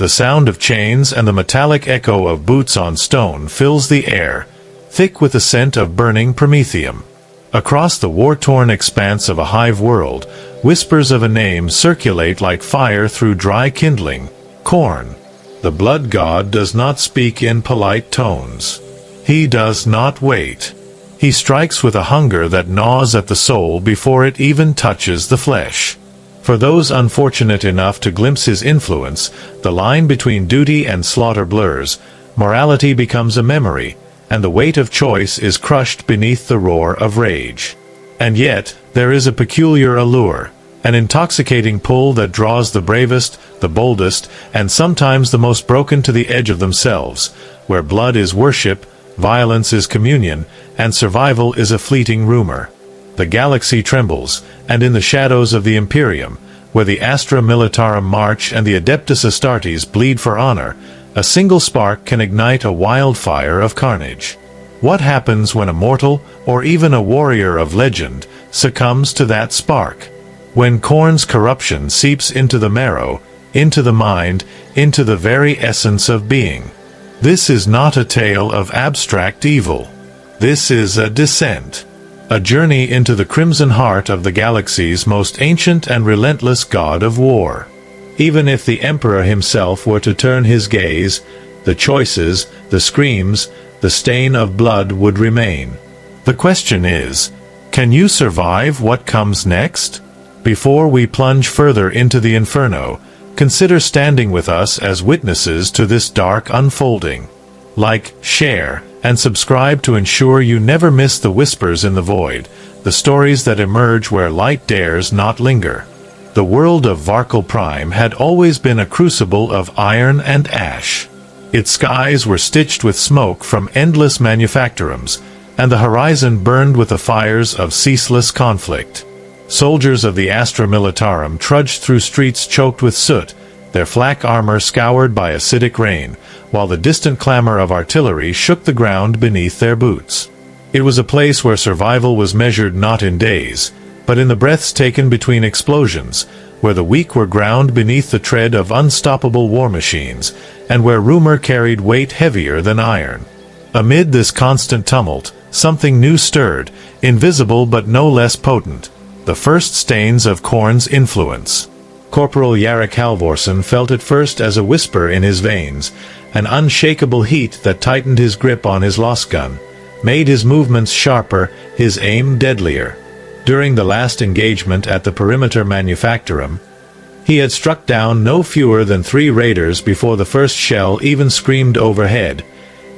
The sound of chains and the metallic echo of boots on stone fills the air, thick with the scent of burning promethium. Across the war-torn expanse of a hive world, whispers of a name circulate like fire through dry kindling: Khorne. The blood god does not speak in polite tones. He does not wait. He strikes with a hunger that gnaws at the soul before it even touches the flesh. For those unfortunate enough to glimpse his influence, the line between duty and slaughter blurs, morality becomes a memory, and the weight of choice is crushed beneath the roar of rage. And yet, there is a peculiar allure, an intoxicating pull that draws the bravest, the boldest, and sometimes the most broken to the edge of themselves, where blood is worship, violence is communion, and survival is a fleeting rumor. The galaxy trembles, and in the shadows of the Imperium, where the Astra Militarum march and the Adeptus Astartes bleed for honor, a single spark can ignite a wildfire of carnage. What happens when a mortal, or even a warrior of legend, succumbs to that spark? When Khorne's corruption seeps into the marrow, into the mind, into the very essence of being. This is not a tale of abstract evil. This is a descent. A journey into the crimson heart of the galaxy's most ancient and relentless god of war. Even if the Emperor himself were to turn his gaze, the choices, the screams, the stain of blood would remain. The question is, can you survive what comes next? Before we plunge further into the inferno, consider standing with us as witnesses to this dark unfolding. Like, share, and subscribe to ensure you never miss the whispers in the void, the stories that emerge where light dares not linger. The world of Varkal Prime had always been a crucible of iron and ash. Its skies were stitched with smoke from endless manufactorums, and the horizon burned with the fires of ceaseless conflict. Soldiers of the Astra Militarum trudged through streets choked with soot, their flak armor scoured by acidic rain, while the distant clamor of artillery shook the ground beneath their boots. It was a place where survival was measured not in days, but in the breaths taken between explosions, where the weak were ground beneath the tread of unstoppable war machines, and where rumor carried weight heavier than iron. Amid this constant tumult, something new stirred, invisible but no less potent: the first stains of Khorne's influence. Corporal Yarrick Halvorsen felt it first as a whisper in his veins, an unshakable heat that tightened his grip on his lost gun, made his movements sharper, his aim deadlier. During the last engagement at the Perimeter Manufactorum, he had struck down no fewer than 3 raiders before the first shell even screamed overhead,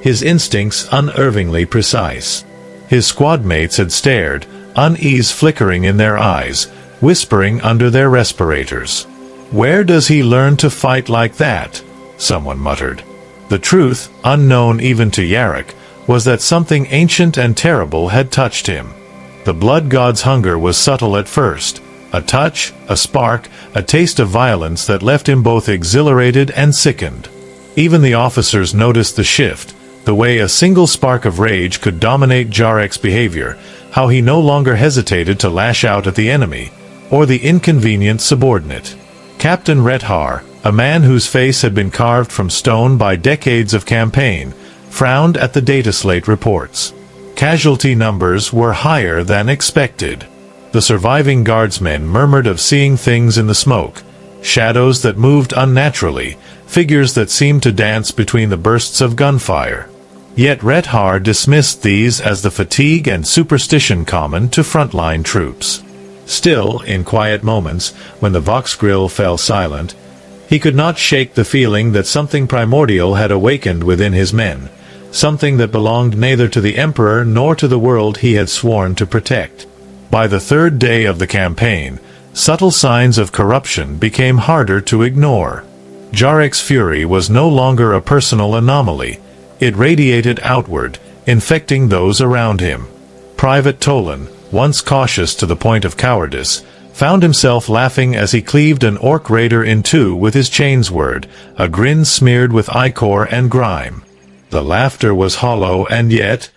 his instincts unerringly precise. His squadmates had stared, unease flickering in their eyes, whispering under their respirators. "Where does he learn to fight like that?" someone muttered. The truth, unknown even to Yarrick, was that something ancient and terrible had touched him. The blood god's hunger was subtle at first, a touch, a spark, a taste of violence that left him both exhilarated and sickened. Even the officers noticed the shift, the way a single spark of rage could dominate Jarrek's behavior, how he no longer hesitated to lash out at the enemy, or the inconvenient subordinate. Captain Rethar, a man whose face had been carved from stone by decades of campaign, frowned at the dataslate reports. Casualty numbers were higher than expected. The surviving guardsmen murmured of seeing things in the smoke, shadows that moved unnaturally, figures that seemed to dance between the bursts of gunfire. Yet Rethar dismissed these as the fatigue and superstition common to frontline troops. Still, in quiet moments, when the Vox Grill fell silent, he could not shake the feeling that something primordial had awakened within his men, something that belonged neither to the Emperor nor to the world he had sworn to protect. By the 3rd day of the campaign, subtle signs of corruption became harder to ignore. Jarrek's fury was no longer a personal anomaly. It radiated outward, infecting those around him. Private Tolan, once cautious to the point of cowardice, found himself laughing as he cleaved an orc raider in two with his chainsword, a grin smeared with ichor and grime. The laughter was hollow, and yet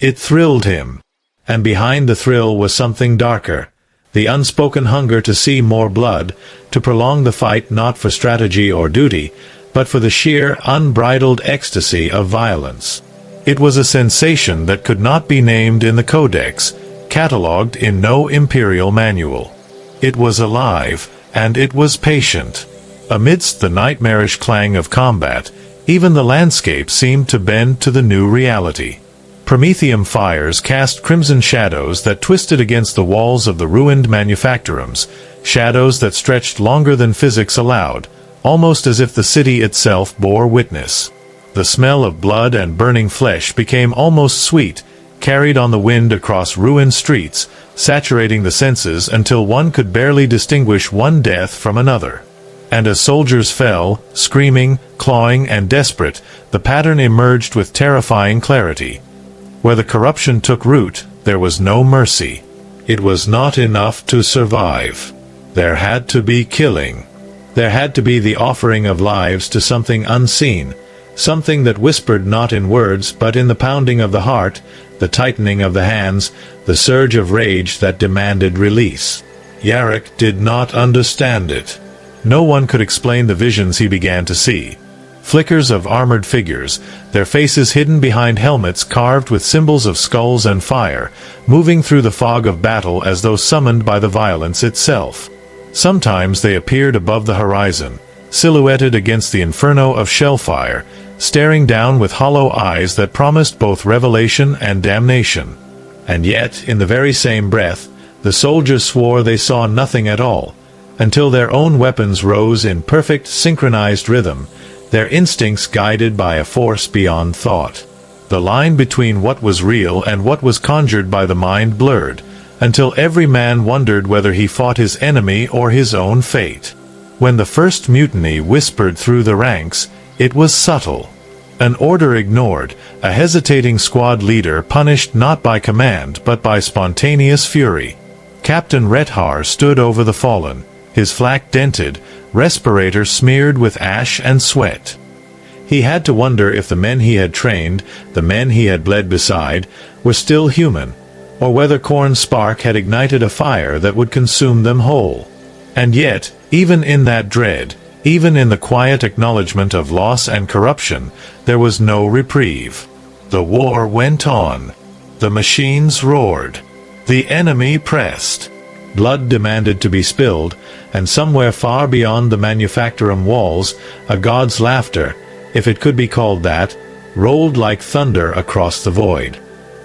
it thrilled him. And behind the thrill was something darker, the unspoken hunger to see more blood, to prolong the fight not for strategy or duty, but for the sheer, unbridled ecstasy of violence. It was a sensation that could not be named in the codex, catalogued in no imperial manual. It was alive, and it was patient. Amidst the nightmarish clang of combat, even the landscape seemed to bend to the new reality. Promethium fires cast crimson shadows that twisted against the walls of the ruined manufactorums, shadows that stretched longer than physics allowed, almost as if the city itself bore witness. The smell of blood and burning flesh became almost sweet, carried on the wind across ruined streets, saturating the senses until one could barely distinguish one death from another. And as soldiers fell, screaming, clawing, and desperate, the pattern emerged with terrifying clarity. Where the corruption took root, there was no mercy. It was not enough to survive. There had to be killing. There had to be the offering of lives to something unseen, something that whispered not in words but in the pounding of the heart, the tightening of the hands, the surge of rage that demanded release. Yarrick did not understand it. No one could explain the visions he began to see. Flickers of armored figures, their faces hidden behind helmets carved with symbols of skulls and fire, moving through the fog of battle as though summoned by the violence itself. Sometimes they appeared above the horizon, silhouetted against the inferno of shellfire, staring down with hollow eyes that promised both revelation and damnation. And yet, in the very same breath, the soldiers swore they saw nothing at all, until their own weapons rose in perfect synchronized rhythm, their instincts guided by a force beyond thought. The line between what was real and what was conjured by the mind blurred, until every man wondered whether he fought his enemy or his own fate. When the first mutiny whispered through the ranks, it was subtle. An order ignored, a hesitating squad leader punished not by command but by spontaneous fury. Captain Rethar stood over the fallen, his flak dented, respirator smeared with ash and sweat. He had to wonder if the men he had trained, the men he had bled beside, were still human, or whether Khorne's spark had ignited a fire that would consume them whole. And yet, even in that dread, even in the quiet acknowledgement of loss and corruption, there was no reprieve. The war went on. The machines roared. The enemy pressed. Blood demanded to be spilled, and somewhere far beyond the manufactorum walls, a god's laughter, if it could be called that, rolled like thunder across the void.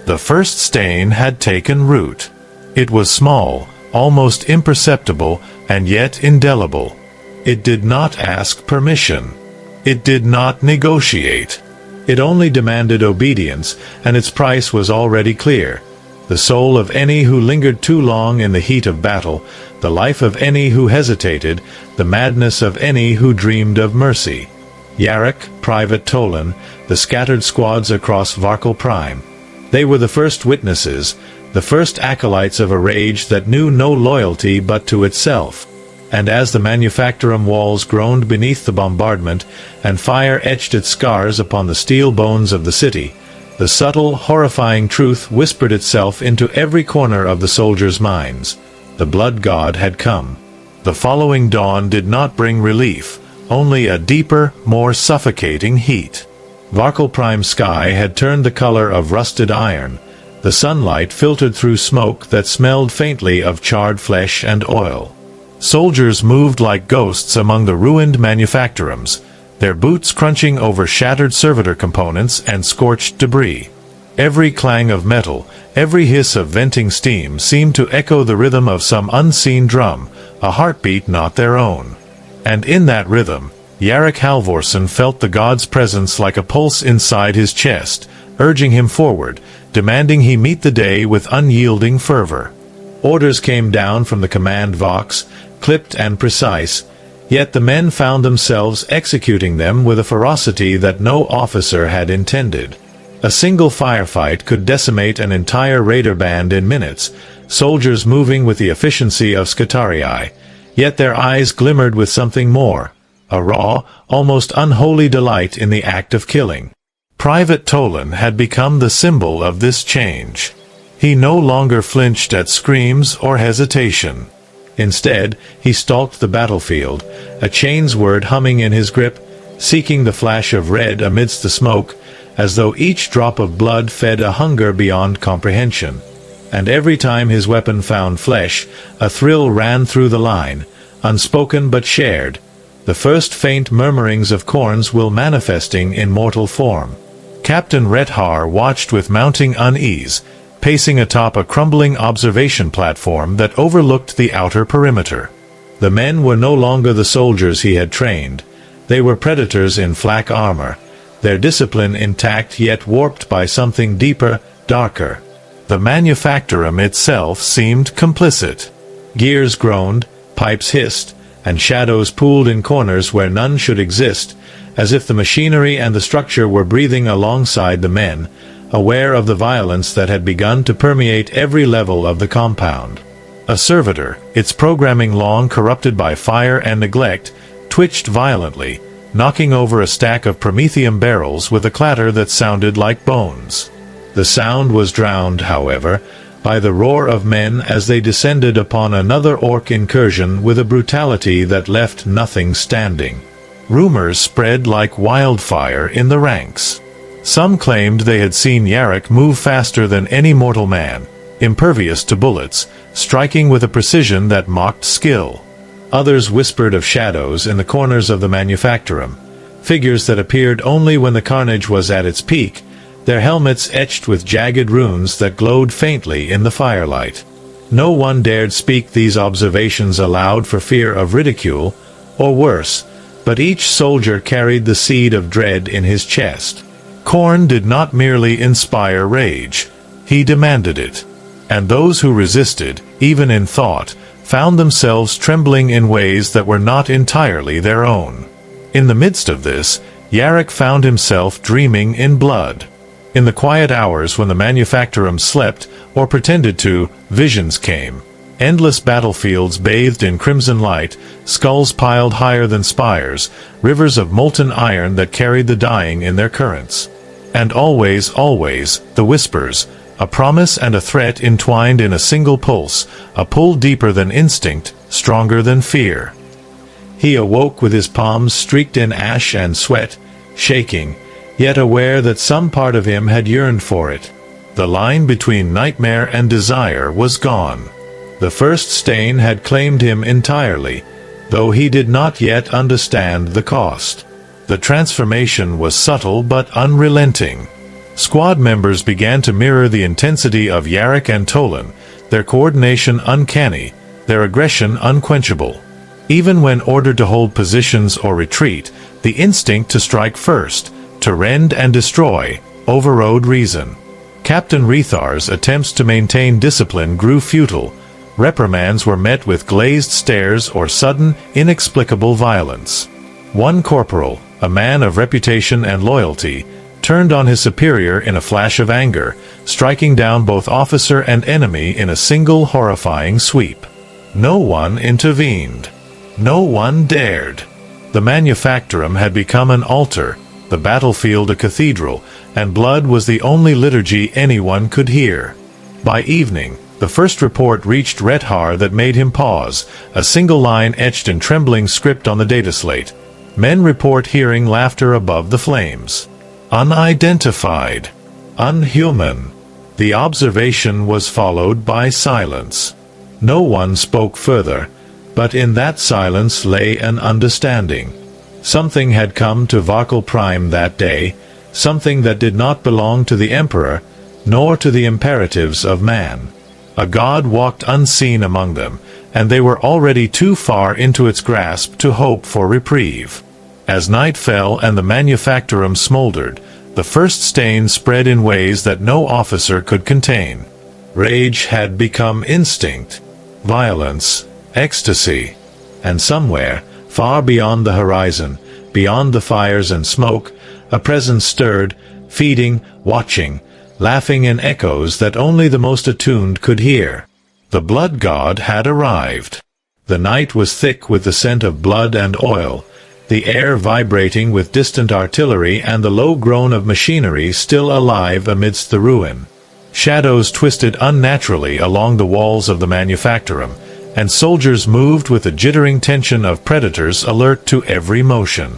The first stain had taken root. It was small, almost imperceptible, and yet indelible. It did not ask permission. It did not negotiate. It only demanded obedience, and its price was already clear. The soul of any who lingered too long in the heat of battle, the life of any who hesitated, the madness of any who dreamed of mercy. Yarrick, Private Tolan, the scattered squads across Varkal Prime. They were the first witnesses, the first acolytes of a rage that knew no loyalty but to itself. And as the manufactorum walls groaned beneath the bombardment, and fire etched its scars upon the steel bones of the city, the subtle, horrifying truth whispered itself into every corner of the soldiers' minds. The blood god had come. The following dawn did not bring relief, only a deeper, more suffocating heat. Varkal Prime sky had turned the color of rusted iron. The sunlight filtered through smoke that smelled faintly of charred flesh and oil. Soldiers moved like ghosts among the ruined manufactorums, their boots crunching over shattered servitor components and scorched debris. Every clang of metal, every hiss of venting steam seemed to echo the rhythm of some unseen drum, a heartbeat not their own. And in that rhythm, Yarrick Halvorsen felt the god's presence like a pulse inside his chest, urging him forward, demanding he meet the day with unyielding fervor. Orders came down from the command vox, clipped and precise, yet the men found themselves executing them with a ferocity that no officer had intended. A single firefight could decimate an entire raider band in minutes, soldiers moving with the efficiency of Scutarii, yet their eyes glimmered with something more, a raw, almost unholy delight in the act of killing. Private Tolan had become the symbol of this change. He no longer flinched at screams or hesitation. Instead, he stalked the battlefield, a chain's word humming in his grip, seeking the flash of red amidst the smoke, as though each drop of blood fed a hunger beyond comprehension. And every time his weapon found flesh, a thrill ran through the line, unspoken but shared, the first faint murmurings of Khorne's will manifesting in mortal form. Captain Rethar watched with mounting unease, pacing atop a crumbling observation platform that overlooked the outer perimeter. The men were no longer the soldiers he had trained. They were predators in flak armor, their discipline intact yet warped by something deeper, darker. The manufactorum itself seemed complicit. Gears groaned, pipes hissed, and shadows pooled in corners where none should exist, as if the machinery and the structure were breathing alongside the men, aware of the violence that had begun to permeate every level of the compound. A servitor, its programming long corrupted by fire and neglect, twitched violently, knocking over a stack of promethium barrels with a clatter that sounded like bones. The sound was drowned, however, by the roar of men as they descended upon another orc incursion with a brutality that left nothing standing. Rumors spread like wildfire in the ranks. Some claimed they had seen Yarrick move faster than any mortal man, impervious to bullets, striking with a precision that mocked skill. Others whispered of shadows in the corners of the manufactorum, figures that appeared only when the carnage was at its peak, their helmets etched with jagged runes that glowed faintly in the firelight. No one dared speak these observations aloud for fear of ridicule, or worse, but each soldier carried the seed of dread in his chest. Khorne did not merely inspire rage, he demanded it. And those who resisted, even in thought, found themselves trembling in ways that were not entirely their own. In the midst of this, Yarrick found himself dreaming in blood. In the quiet hours when the manufactorum slept, or pretended to, visions came. Endless battlefields bathed in crimson light, skulls piled higher than spires, rivers of molten iron that carried the dying in their currents. And always, always, the whispers, a promise and a threat entwined in a single pulse, a pull deeper than instinct, stronger than fear. He awoke with his palms streaked in ash and sweat, shaking, yet aware that some part of him had yearned for it. The line between nightmare and desire was gone. The first stain had claimed him entirely, though he did not yet understand the cost. The transformation was subtle but unrelenting. Squad members began to mirror the intensity of Yarrick and Tolan, their coordination uncanny, their aggression unquenchable. Even when ordered to hold positions or retreat, the instinct to strike first, to rend and destroy, overrode reason. Captain Rethar's attempts to maintain discipline grew futile. Reprimands were met with glazed stares or sudden, inexplicable violence. One corporal, a man of reputation and loyalty, turned on his superior in a flash of anger, striking down both officer and enemy in a single horrifying sweep. No one intervened. No one dared. The manufactorum had become an altar, the battlefield a cathedral, and blood was the only liturgy anyone could hear. By evening, the first report reached Rethar that made him pause, a single line etched in trembling script on the data slate. Men report hearing laughter above the flames. Unidentified. Unhuman. The observation was followed by silence. No one spoke further, but in that silence lay an understanding. Something had come to Varkal Prime that day, something that did not belong to the Emperor, nor to the imperatives of man. A god walked unseen among them, and they were already too far into its grasp to hope for reprieve. As night fell and the manufactorum smoldered, the first stain spread in ways that no officer could contain. Rage had become instinct, violence, ecstasy, and somewhere, far beyond the horizon, beyond the fires and smoke, a presence stirred, feeding, watching, laughing in echoes that only the most attuned could hear. The blood god had arrived. The night was thick with the scent of blood and oil, the air vibrating with distant artillery and the low groan of machinery still alive amidst the ruin. Shadows twisted unnaturally along the walls of the manufactorum, and soldiers moved with the jittering tension of predators alert to every motion.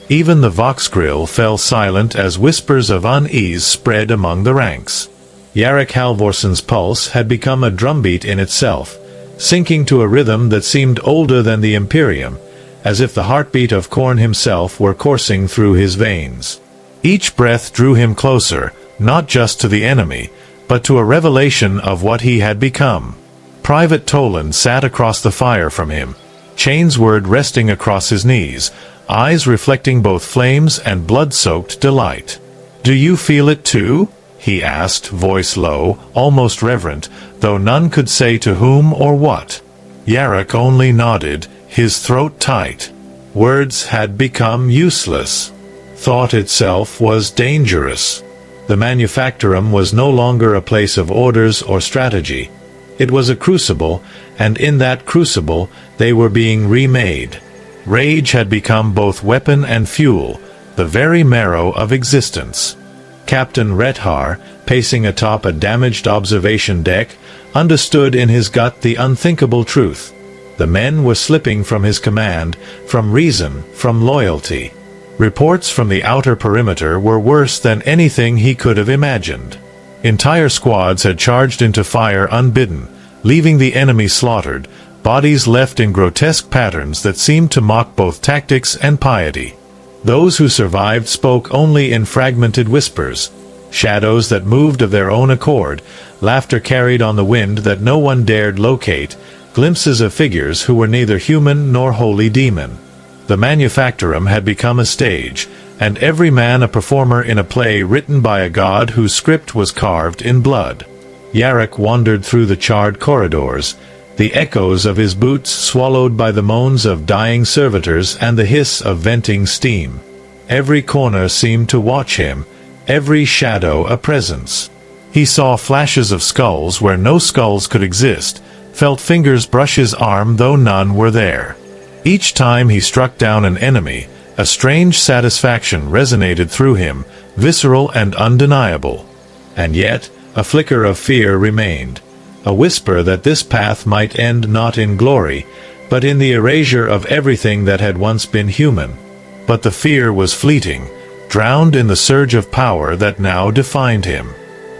Even the Voxgrill fell silent as whispers of unease spread among the ranks. Jarek Halvorsson's pulse had become a drumbeat in itself, sinking to a rhythm that seemed older than the Imperium, as if the heartbeat of Khorne himself were coursing through his veins. Each breath drew him closer, not just to the enemy, but to a revelation of what he had become. Private Toland sat across the fire from him, Chainsword resting across his knees, eyes reflecting both flames and blood-soaked delight. "Do you feel it too?" he asked, voice low, almost reverent, though none could say to whom or what. Jarek only nodded, his throat tight. Words had become useless. Thought itself was dangerous. The Manufactorum was no longer a place of orders or strategy. It was a crucible, and in that crucible they were being remade. Rage had become both weapon and fuel, the very marrow of existence. Captain Rethar, pacing atop a damaged observation deck, understood in his gut the unthinkable truth. The men were slipping from his command, from reason, from loyalty. Reports from the outer perimeter were worse than anything he could have imagined. Entire squads had charged into fire unbidden, leaving the enemy slaughtered, bodies left in grotesque patterns that seemed to mock both tactics and piety. Those who survived spoke only in fragmented whispers, shadows that moved of their own accord, laughter carried on the wind that no one dared locate, glimpses of figures who were neither human nor wholly demon. The Manufactorum had become a stage, and every man a performer in a play written by a god whose script was carved in blood. Jarek wandered through the charred corridors, the echoes of his boots swallowed by the moans of dying servitors and the hiss of venting steam. Every corner seemed to watch him, every shadow a presence. He saw flashes of skulls where no skulls could exist, felt fingers brush his arm though none were there. Each time he struck down an enemy, a strange satisfaction resonated through him, visceral and undeniable. And yet, a flicker of fear remained, a whisper that this path might end not in glory, but in the erasure of everything that had once been human. But the fear was fleeting, drowned in the surge of power that now defined him.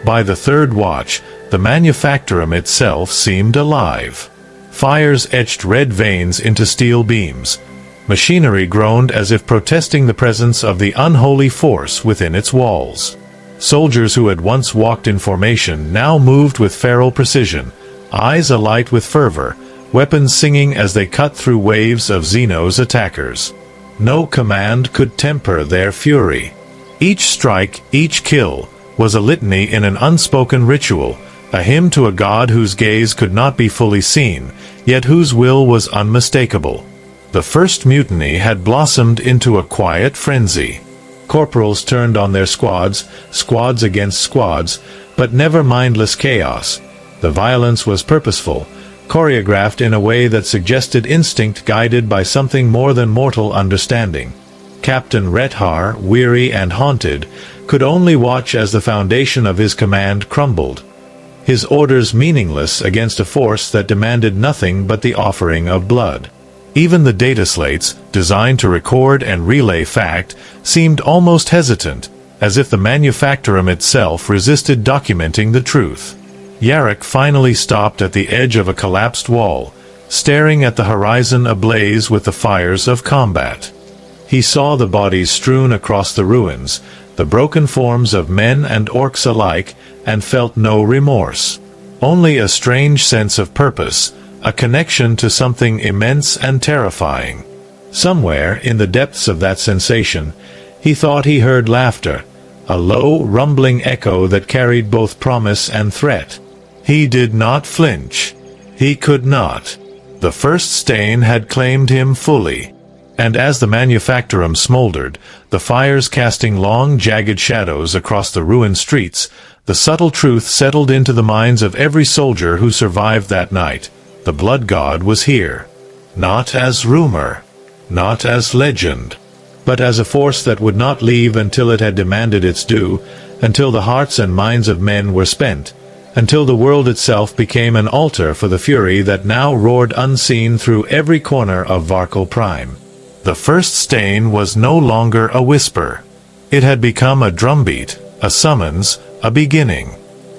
By the third watch, the Manufactorum itself seemed alive. Fires etched red veins into steel beams. Machinery groaned as if protesting the presence of the unholy force within its walls. Soldiers who had once walked in formation now moved with feral precision, eyes alight with fervor, weapons singing as they cut through waves of Xeno's attackers. No command could temper their fury. Each strike, each kill, was a litany in an unspoken ritual, a hymn to a god whose gaze could not be fully seen, yet whose will was unmistakable. The first mutiny had blossomed into a quiet frenzy. Corporals turned on their squads, squads against squads, but never mindless chaos. The violence was purposeful, choreographed in a way that suggested instinct guided by something more than mortal understanding. Captain Rethar, weary and haunted, could only watch as the foundation of his command crumbled. His orders meaningless against a force that demanded nothing but the offering of blood. Even the data slates, designed to record and relay fact, seemed almost hesitant, as if the Manufactorum itself resisted documenting the truth. Jarek finally stopped at the edge of a collapsed wall, staring at the horizon ablaze with the fires of combat. He saw the bodies strewn across the ruins, the broken forms of men and orcs alike, and felt no remorse. Only a strange sense of purpose, a connection to something immense and terrifying. Somewhere in the depths of that sensation, he thought he heard laughter, a low, rumbling echo that carried both promise and threat. He did not flinch. He could not. The first stain had claimed him fully. And as the Manufactorum smoldered, the fires casting long, jagged shadows across the ruined streets, the subtle truth settled into the minds of every soldier who survived that night. The blood god was here. Not as rumor, not as legend, but as a force that would not leave until it had demanded its due, until the hearts and minds of men were spent, until the world itself became an altar for the fury that now roared unseen through every corner of Varkal Prime. The first stain was no longer a whisper. It had become a drumbeat, a summons, a beginning.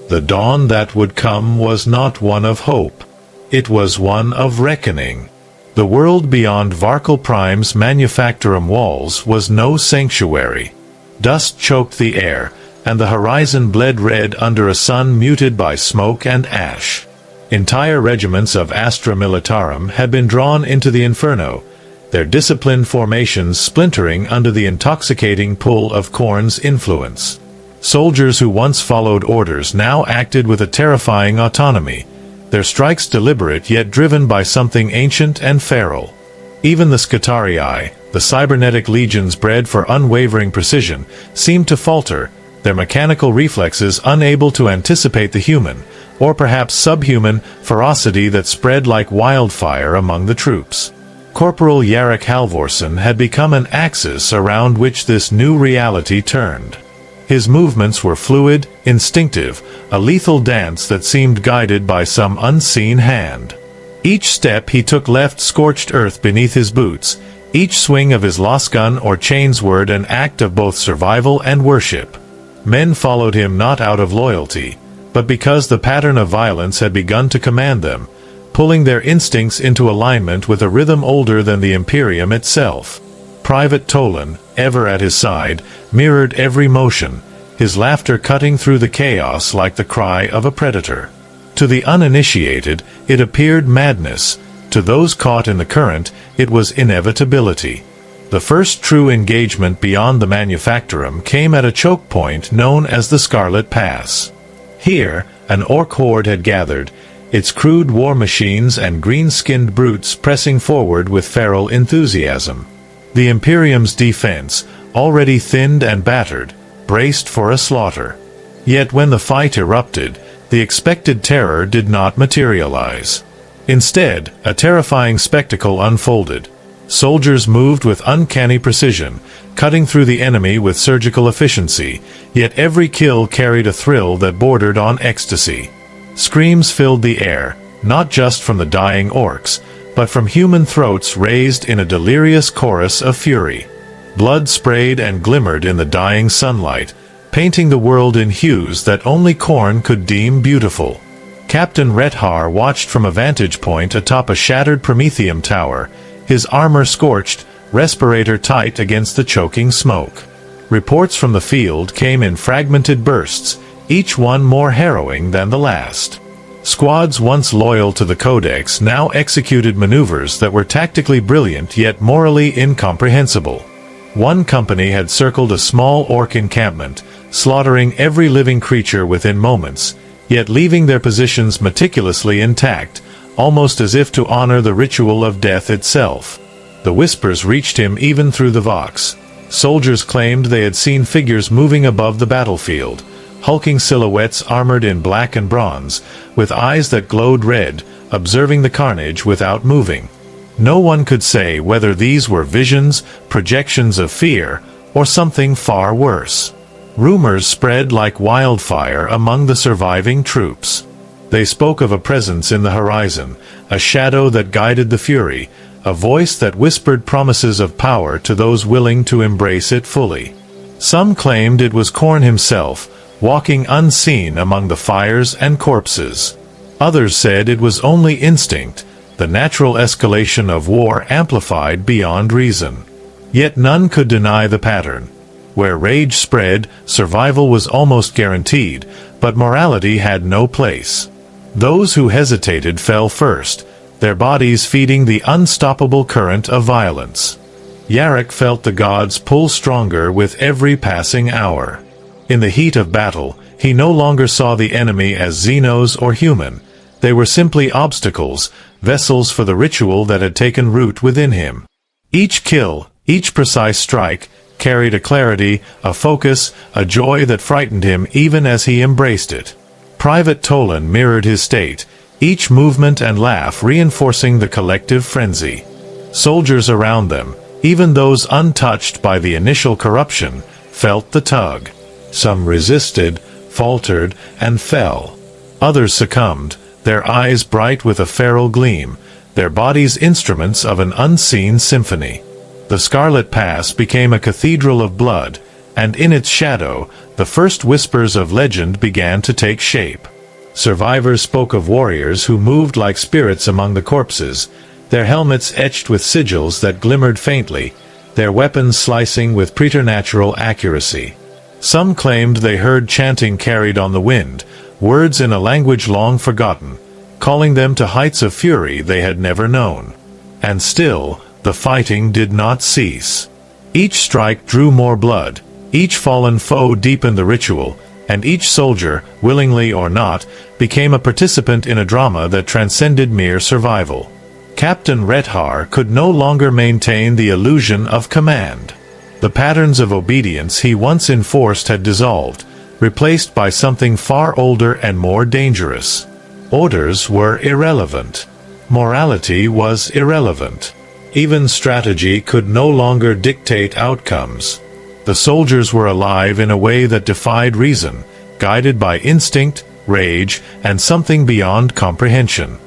The dawn that would come was not one of hope. It was one of reckoning. The world beyond Varkal Prime's manufactorum walls was no sanctuary. Dust choked the air, and the horizon bled red under a sun muted by smoke and ash. Entire regiments of Astra Militarum had been drawn into the inferno, their disciplined formations splintering under the intoxicating pull of Khorne's influence. Soldiers who once followed orders now acted with a terrifying autonomy, their strikes deliberate yet driven by something ancient and feral. Even the Scutarii, the cybernetic legions bred for unwavering precision, seemed to falter, their mechanical reflexes unable to anticipate the human, or perhaps subhuman, ferocity that spread like wildfire among the troops. Corporal Jarek Halvorsen had become an axis around which this new reality turned. His movements were fluid, instinctive, a lethal dance that seemed guided by some unseen hand. Each step he took left scorched earth beneath his boots, each swing of his lasgun or chainsword an act of both survival and worship. Men followed him not out of loyalty, but because the pattern of violence had begun to command them, pulling their instincts into alignment with a rhythm older than the Imperium itself. Private Tolan, ever at his side, mirrored every motion, his laughter cutting through the chaos like the cry of a predator. To the uninitiated, it appeared madness. To those caught in the current, it was inevitability. The first true engagement beyond the manufactorum came at a choke point known as the Scarlet Pass. Here, an orc horde had gathered, its crude war machines and green-skinned brutes pressing forward with feral enthusiasm. The Imperium's defense, already thinned and battered, braced for a slaughter. Yet when the fight erupted, the expected terror did not materialize. Instead, a terrifying spectacle unfolded. Soldiers moved with uncanny precision, cutting through the enemy with surgical efficiency, yet every kill carried a thrill that bordered on ecstasy. Screams filled the air, not just from the dying orcs, but from human throats raised in a delirious chorus of fury. Blood sprayed and glimmered in the dying sunlight, painting the world in hues that only Khorne could deem beautiful. Captain Rethar watched from a vantage point atop a shattered Prometheum tower, his armor scorched, respirator tight against the choking smoke. Reports from the field came in fragmented bursts, each one more harrowing than the last. Squads once loyal to the Codex now executed maneuvers that were tactically brilliant yet morally incomprehensible. One company had circled a small orc encampment, slaughtering every living creature within moments, yet leaving their positions meticulously intact, almost as if to honor the ritual of death itself. The whispers reached him even through the Vox. Soldiers claimed they had seen figures moving above the battlefield, hulking silhouettes armored in black and bronze, with eyes that glowed red, observing the carnage without moving. No one could say whether these were visions, projections of fear, or something far worse. Rumors spread like wildfire among the surviving troops. They spoke of a presence in the horizon, a shadow that guided the fury, a voice that whispered promises of power to those willing to embrace it fully. Some claimed it was Khorne himself, walking unseen among the fires and corpses. Others said it was only instinct, the natural escalation of war amplified beyond reason. Yet none could deny the pattern. Where rage spread, survival was almost guaranteed, but morality had no place. Those who hesitated fell first, their bodies feeding the unstoppable current of violence. Jarek felt the gods pull stronger with every passing hour. In the heat of battle, he no longer saw the enemy as Xenos or human. They were simply obstacles, vessels for the ritual that had taken root within him. Each kill, each precise strike, carried a clarity, a focus, a joy that frightened him even as he embraced it. Private Tolan mirrored his state, each movement and laugh reinforcing the collective frenzy. Soldiers around them, even those untouched by the initial corruption, felt the tug. Some resisted, faltered, and fell. Others succumbed, their eyes bright with a feral gleam, their bodies instruments of an unseen symphony. The Scarlet Pass became a cathedral of blood, and in its shadow, the first whispers of legend began to take shape. Survivors spoke of warriors who moved like spirits among the corpses, their helmets etched with sigils that glimmered faintly, their weapons slicing with preternatural accuracy. Some claimed they heard chanting carried on the wind, words in a language long forgotten, calling them to heights of fury they had never known. And still, the fighting did not cease. Each strike drew more blood, each fallen foe deepened the ritual, and each soldier, willingly or not, became a participant in a drama that transcended mere survival. Captain Rethar could no longer maintain the illusion of command. The patterns of obedience he once enforced had dissolved, replaced by something far older and more dangerous. Orders were irrelevant. Morality was irrelevant. Even strategy could no longer dictate outcomes. The soldiers were alive in a way that defied reason, guided by instinct, rage, and something beyond comprehension.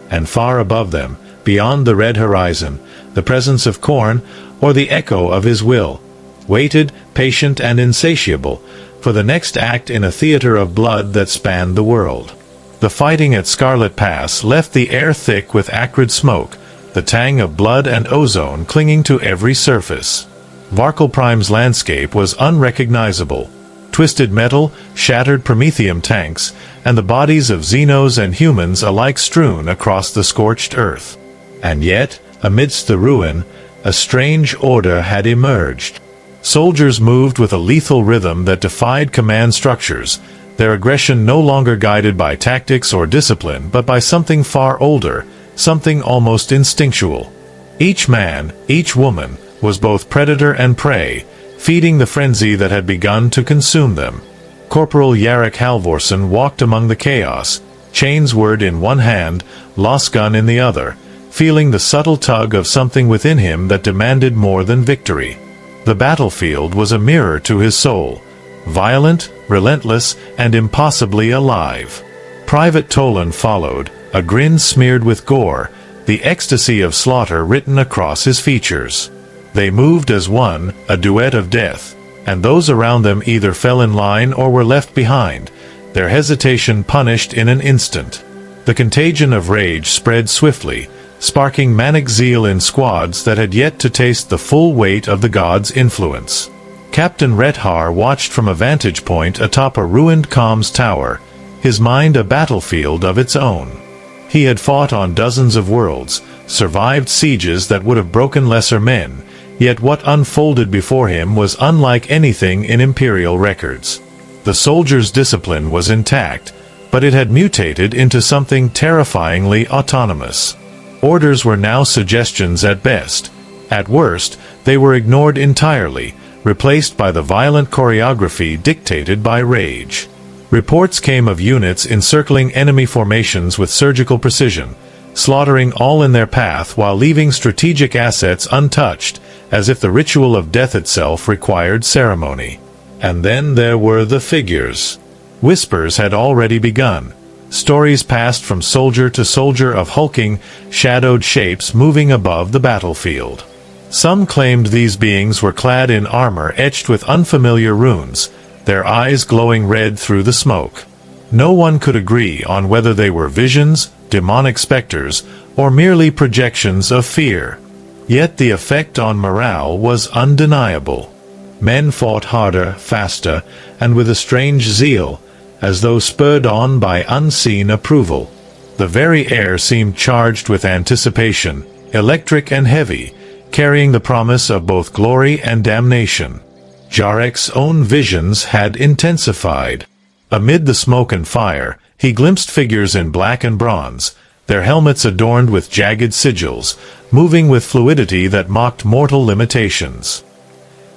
And far above them, beyond the red horizon, the presence of Khorne, or the echo of his will, waited, patient and insatiable, for the next act in a theater of blood that spanned the world. The fighting at Scarlet Pass left the air thick with acrid smoke, the tang of blood and ozone clinging to every surface. Varkelprime's landscape was unrecognizable. Twisted metal, shattered promethium tanks, and the bodies of Xenos and humans alike strewn across the scorched earth. And yet, amidst the ruin, a strange order had emerged. Soldiers moved with a lethal rhythm that defied command structures, their aggression no longer guided by tactics or discipline but by something far older, something almost instinctual. Each man, each woman, was both predator and prey, feeding the frenzy that had begun to consume them. Corporal Jarek Halvorsen walked among the chaos, chains word in one hand, lost gun in the other, feeling the subtle tug of something within him that demanded more than victory. The battlefield was a mirror to his soul, violent, relentless, and impossibly alive. Private Tolan followed, a grin smeared with gore, the ecstasy of slaughter written across his features. They moved as one, a duet of death, and those around them either fell in line or were left behind, their hesitation punished in an instant. The contagion of rage spread swiftly, sparking manic zeal in squads that had yet to taste the full weight of the god's influence. Captain Rethar watched from a vantage point atop a ruined comms tower, his mind a battlefield of its own. He had fought on dozens of worlds, survived sieges that would have broken lesser men, yet what unfolded before him was unlike anything in Imperial records. The soldiers' discipline was intact, but it had mutated into something terrifyingly autonomous. Orders were now suggestions at best. At worst, they were ignored entirely, replaced by the violent choreography dictated by rage. Reports came of units encircling enemy formations with surgical precision, slaughtering all in their path while leaving strategic assets untouched, as if the ritual of death itself required ceremony. And then there were the figures. Whispers had already begun. Stories passed from soldier to soldier of hulking, shadowed shapes moving above the battlefield. Some claimed these beings were clad in armor etched with unfamiliar runes, their eyes glowing red through the smoke. No one could agree on whether they were visions, demonic specters, or merely projections of fear. Yet the effect on morale was undeniable. Men fought harder, faster, and with a strange zeal, as though spurred on by unseen approval. The very air seemed charged with anticipation, electric and heavy, carrying the promise of both glory and damnation. Jarek's own visions had intensified. Amid the smoke and fire, he glimpsed figures in black and bronze, their helmets adorned with jagged sigils, moving with fluidity that mocked mortal limitations.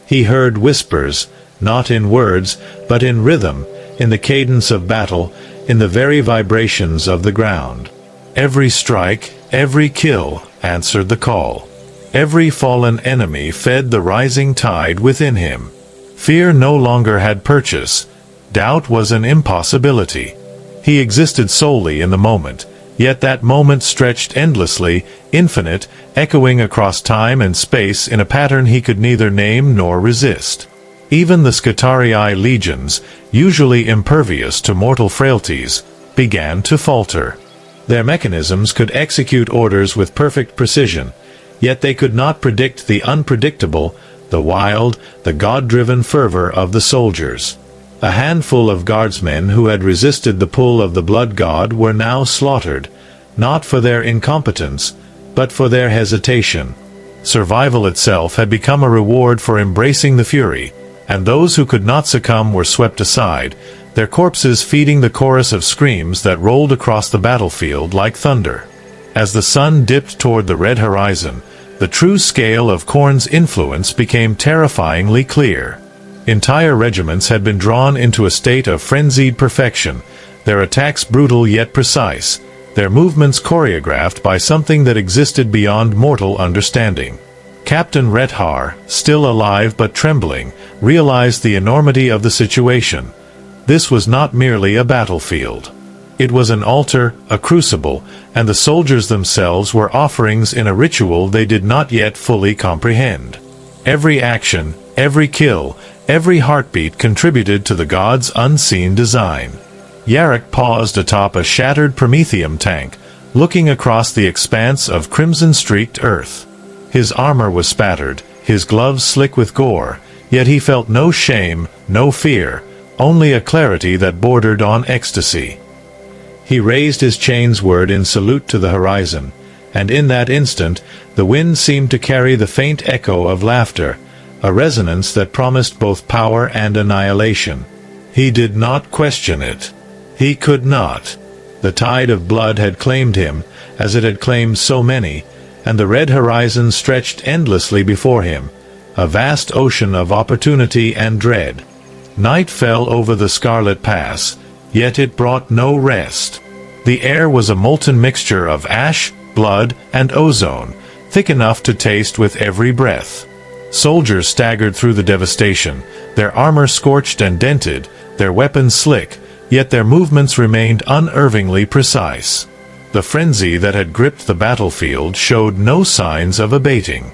He heard whispers, not in words, but in rhythm, in the cadence of battle, in the very vibrations of the ground. Every strike, every kill, answered the call. Every fallen enemy fed the rising tide within him. Fear no longer had purchase. Doubt was an impossibility. He existed solely in the moment, Yet that moment stretched endlessly, infinite, echoing across time and space in a pattern he could neither name nor resist. Even the Skitarii legions, usually impervious to mortal frailties, began to falter. Their mechanisms could execute orders with perfect precision, yet they could not predict the unpredictable, the wild, the god-driven fervor of the soldiers. A handful of guardsmen who had resisted the pull of the blood god were now slaughtered, not for their incompetence, but for their hesitation. Survival itself had become a reward for embracing the fury, and those who could not succumb were swept aside, their corpses feeding the chorus of screams that rolled across the battlefield like thunder. As the sun dipped toward the red horizon, the true scale of Khorne's influence became terrifyingly clear. Entire regiments had been drawn into a state of frenzied perfection, their attacks brutal yet precise, their movements choreographed by something that existed beyond mortal understanding. Captain Rethar, still alive but trembling, realized the enormity of the situation. This was not merely a battlefield. It was an altar, a crucible, and the soldiers themselves were offerings in a ritual they did not yet fully comprehend. Every action, every kill, every heartbeat contributed to the god's unseen design. Yarrick paused atop a shattered Prometheum tank, looking across the expanse of crimson-streaked earth. His armor was spattered, his gloves slick with gore, yet he felt no shame, no fear, only a clarity that bordered on ecstasy. He raised his chainsword in salute to the horizon, and in that instant, the wind seemed to carry the faint echo of laughter, a resonance that promised both power and annihilation. He did not question it. He could not. The tide of blood had claimed him, as it had claimed so many, and the red horizon stretched endlessly before him, a vast ocean of opportunity and dread. Night fell over the Scarlet Pass, yet it brought no rest. The air was a molten mixture of ash, blood, and ozone, thick enough to taste with every breath. Soldiers staggered through the devastation, their armor scorched and dented, their weapons slick, yet their movements remained unervingly precise. The frenzy that had gripped the battlefield showed no signs of abating.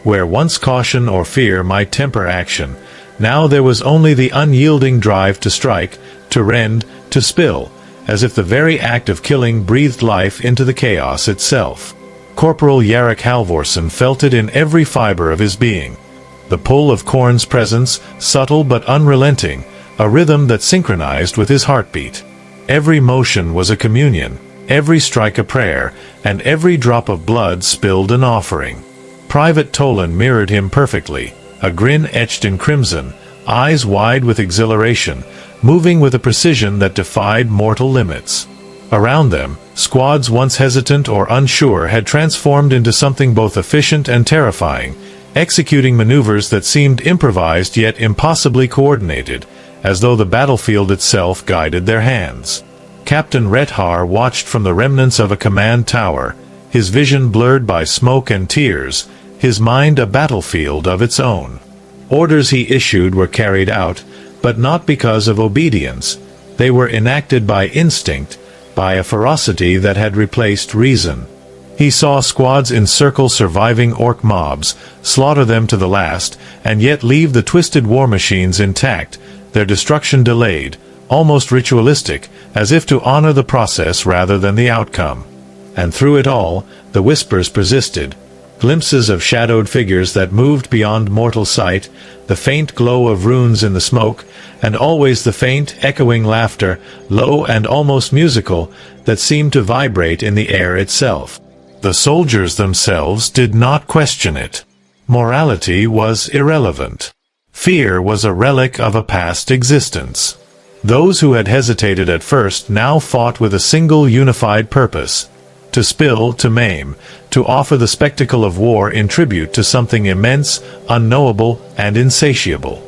Where once caution or fear might temper action, now there was only the unyielding drive to strike, to rend, to spill, as if the very act of killing breathed life into the chaos itself. Corporal Yarrick Halvorsen felt it in every fiber of his being. The pull of Khorne's presence, subtle but unrelenting, a rhythm that synchronized with his heartbeat. Every motion was a communion, every strike a prayer, and every drop of blood spilled an offering. Private Tolan mirrored him perfectly, a grin etched in crimson, eyes wide with exhilaration, moving with a precision that defied mortal limits. Around them, squads once hesitant or unsure had transformed into something both efficient and terrifying, executing maneuvers that seemed improvised yet impossibly coordinated, as though the battlefield itself guided their hands. Captain Rethar watched from the remnants of a command tower, his vision blurred by smoke and tears, his mind a battlefield of its own. Orders he issued were carried out, but not because of obedience. They were enacted by instinct, by a ferocity that had replaced reason. He saw squads encircle surviving orc mobs, slaughter them to the last, and yet leave the twisted war machines intact, their destruction delayed, almost ritualistic, as if to honor the process rather than the outcome. And through it all, the whispers persisted. Glimpses of shadowed figures that moved beyond mortal sight, the faint glow of runes in the smoke, and always the faint, echoing laughter, low and almost musical, that seemed to vibrate in the air itself. The soldiers themselves did not question it. Morality was irrelevant. Fear was a relic of a past existence. Those who had hesitated at first now fought with a single unified purpose: to spill, to maim, to offer the spectacle of war in tribute to something immense, unknowable, and insatiable.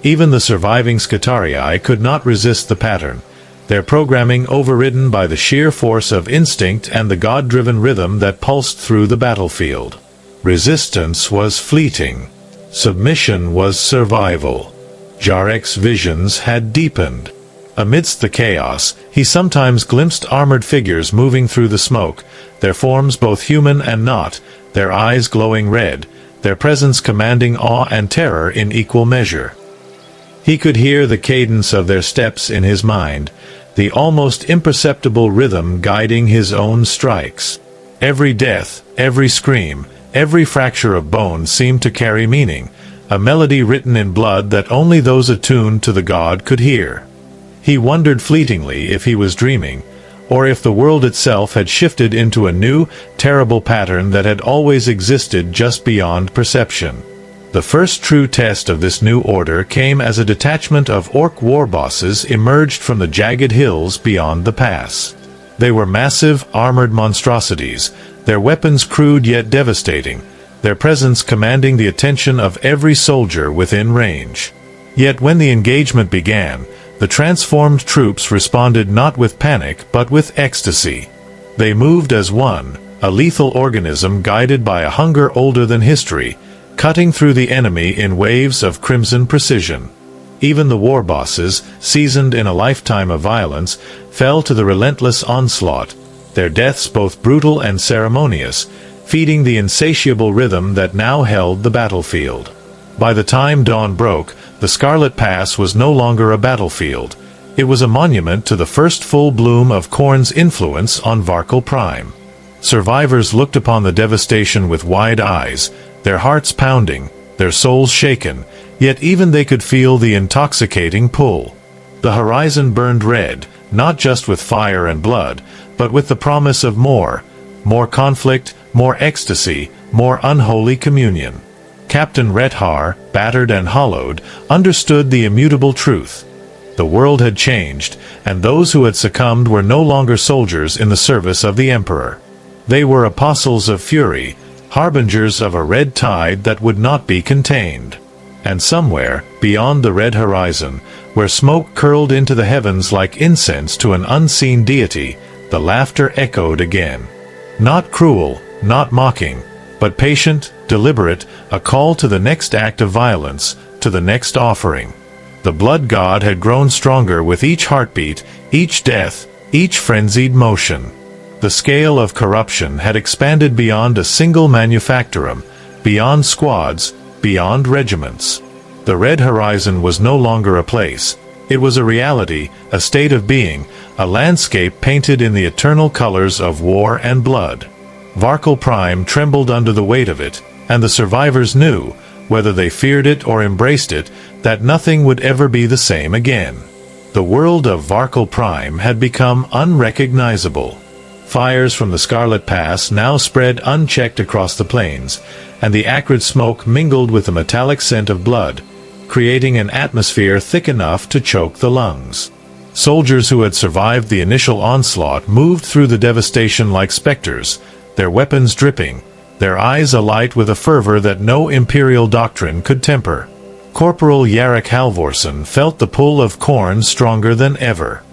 Even the surviving Skitarii could not resist the pattern, their programming overridden by the sheer force of instinct and the god-driven rhythm that pulsed through the battlefield. Resistance was fleeting. Submission was survival. Yarrick's visions had deepened. Amidst the chaos, he sometimes glimpsed armored figures moving through the smoke, their forms both human and not, their eyes glowing red, their presence commanding awe and terror in equal measure. He could hear the cadence of their steps in his mind, the almost imperceptible rhythm guiding his own strikes. Every death, every scream, every fracture of bone seemed to carry meaning, a melody written in blood that only those attuned to the god could hear. He wondered fleetingly if he was dreaming, or if the world itself had shifted into a new, terrible pattern that had always existed just beyond perception. The first true test of this new order came as a detachment of orc war bosses emerged from the jagged hills beyond the pass. They were massive, armored monstrosities, their weapons crude yet devastating, their presence commanding the attention of every soldier within range. Yet when the engagement began, the transformed troops responded not with panic but with ecstasy. They moved as one, a lethal organism guided by a hunger older than history, cutting through the enemy in waves of crimson precision. Even the war bosses, seasoned in a lifetime of violence, fell to the relentless onslaught, their deaths both brutal and ceremonious, feeding the insatiable rhythm that now held the battlefield. By the time dawn broke, the Scarlet Pass was no longer a battlefield. It was a monument to the first full bloom of Khorne's influence on Varkal Prime. Survivors looked upon the devastation with wide eyes, their hearts pounding, their souls shaken, yet even they could feel the intoxicating pull. The horizon burned red, not just with fire and blood, but with the promise of more conflict, more ecstasy, more unholy communion. Captain Rethar, battered and hollowed, understood the immutable truth. The world had changed, and those who had succumbed were no longer soldiers in the service of the Emperor. They were apostles of fury, harbingers of a red tide that would not be contained. And somewhere, beyond the red horizon, where smoke curled into the heavens like incense to an unseen deity, the laughter echoed again. Not cruel, not mocking, but patient, deliberate, a call to the next act of violence, to the next offering. The blood god had grown stronger with each heartbeat, each death, each frenzied motion. The scale of corruption had expanded beyond a single manufactorum, beyond squads, beyond regiments. The red horizon was no longer a place. It was a reality, a state of being, a landscape painted in the eternal colors of war and blood. Varkal Prime trembled under the weight of it, and the survivors knew, whether they feared it or embraced it, that nothing would ever be the same again. The world of Varkal Prime had become unrecognizable. Fires from the Scarlet Pass now spread unchecked across the plains, and the acrid smoke mingled with the metallic scent of blood, creating an atmosphere thick enough to choke the lungs. Soldiers who had survived the initial onslaught moved through the devastation like specters, their weapons dripping, their eyes alight with a fervor that no imperial doctrine could temper. Corporal Yarrick Halvorsen felt the pull of Khorne stronger than ever.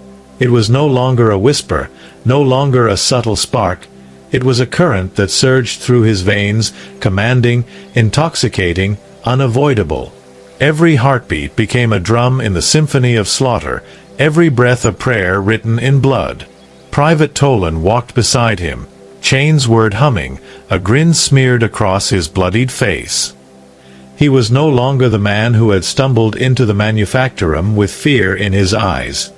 It was no longer a whisper, no longer a subtle spark. It was a current that surged through his veins, commanding, intoxicating, unavoidable. Every heartbeat became a drum in the symphony of slaughter, every breath a prayer written in blood. Private Tolan walked beside him, chains word humming, a grin smeared across his bloodied face. He was no longer the man who had stumbled into the manufactorum with fear in his eyes.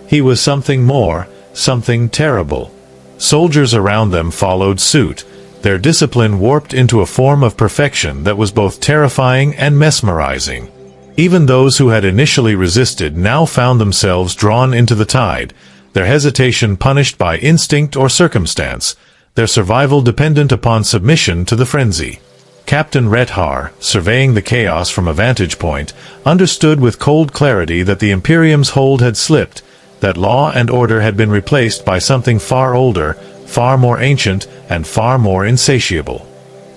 He was something more, something terrible. Soldiers around them followed suit, their discipline warped into a form of perfection that was both terrifying and mesmerizing. Even those who had initially resisted now found themselves drawn into the tide, their hesitation punished by instinct or circumstance, their survival dependent upon submission to the frenzy. Captain Rethar, surveying the chaos from a vantage point, understood with cold clarity that the Imperium's hold had slipped, that law and order had been replaced by something far older, far more ancient, and far more insatiable.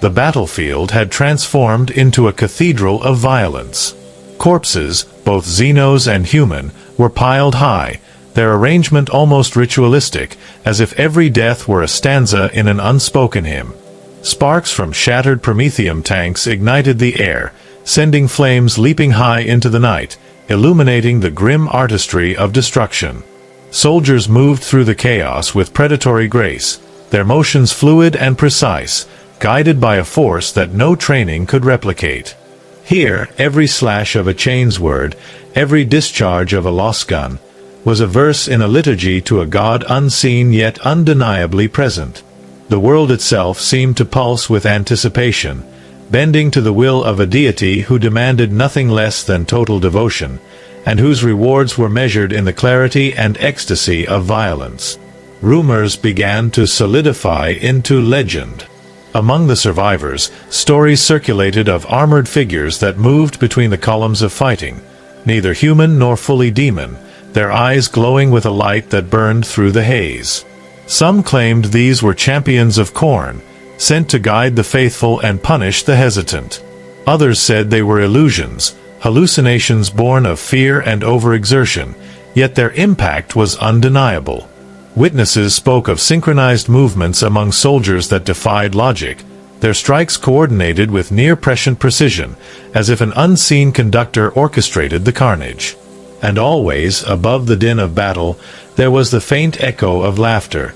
The battlefield had transformed into a cathedral of violence. Corpses, both Xenos and human, were piled high, their arrangement almost ritualistic, as if every death were a stanza in an unspoken hymn. Sparks from shattered promethium tanks ignited the air, sending flames leaping high into the night, illuminating the grim artistry of destruction. Soldiers moved through the chaos with predatory grace, their motions fluid and precise, guided by a force that no training could replicate. Here, every slash of a chain's word, every discharge of a lost gun, was a verse in a liturgy to a God unseen yet undeniably present. The world itself seemed to pulse with anticipation, bending to the will of a deity who demanded nothing less than total devotion, and whose rewards were measured in the clarity and ecstasy of violence. Rumors began to solidify into legend. Among the survivors, stories circulated of armored figures that moved between the columns of fighting, neither human nor fully demon, their eyes glowing with a light that burned through the haze. Some claimed these were champions of Khorne, sent to guide the faithful and punish the hesitant. Others said they were illusions, hallucinations born of fear and overexertion, yet their impact was undeniable. Witnesses spoke of synchronized movements among soldiers that defied logic, their strikes coordinated with near-prescient precision, as if an unseen conductor orchestrated the carnage. And always, above the din of battle, there was the faint echo of laughter.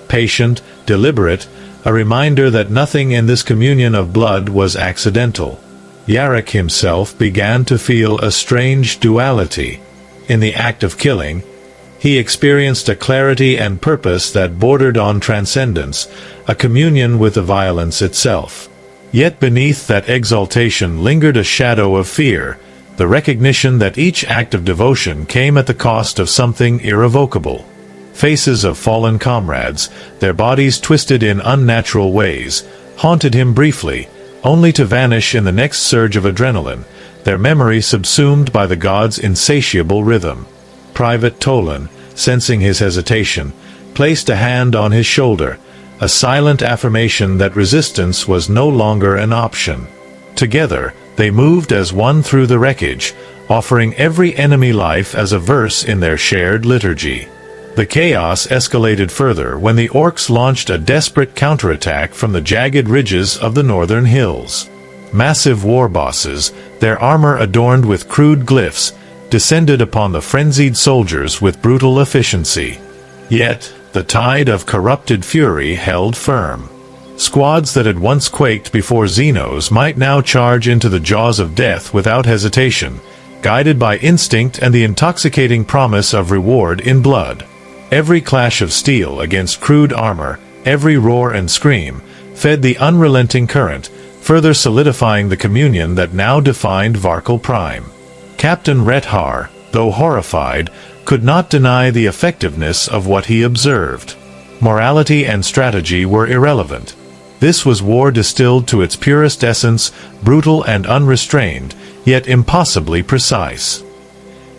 Patient, deliberate, a reminder that nothing in this communion of blood was accidental. Yarrick himself began to feel a strange duality. In the act of killing, he experienced a clarity and purpose that bordered on transcendence, a communion with the violence itself. Yet beneath that exaltation lingered a shadow of fear, the recognition that each act of devotion came at the cost of something irrevocable. Faces of fallen comrades, their bodies twisted in unnatural ways, haunted him briefly, only to vanish in the next surge of adrenaline, their memory subsumed by the god's insatiable rhythm. Private Tolan, sensing his hesitation, placed a hand on his shoulder, a silent affirmation that resistance was no longer an option. Together, they moved as one through the wreckage, offering every enemy life as a verse in their shared liturgy. The chaos escalated further when the orcs launched a desperate counterattack from the jagged ridges of the northern hills. Massive war bosses, their armor adorned with crude glyphs, descended upon the frenzied soldiers with brutal efficiency. Yet, the tide of corrupted fury held firm. Squads that had once quaked before Xenos might now charge into the jaws of death without hesitation, guided by instinct and the intoxicating promise of reward in blood. Every clash of steel against crude armor, every roar and scream, fed the unrelenting current, further solidifying the communion that now defined Varkal Prime. Captain Rethar, though horrified, could not deny the effectiveness of what he observed. Morality and strategy were irrelevant. This was war distilled to its purest essence, brutal and unrestrained, yet impossibly precise.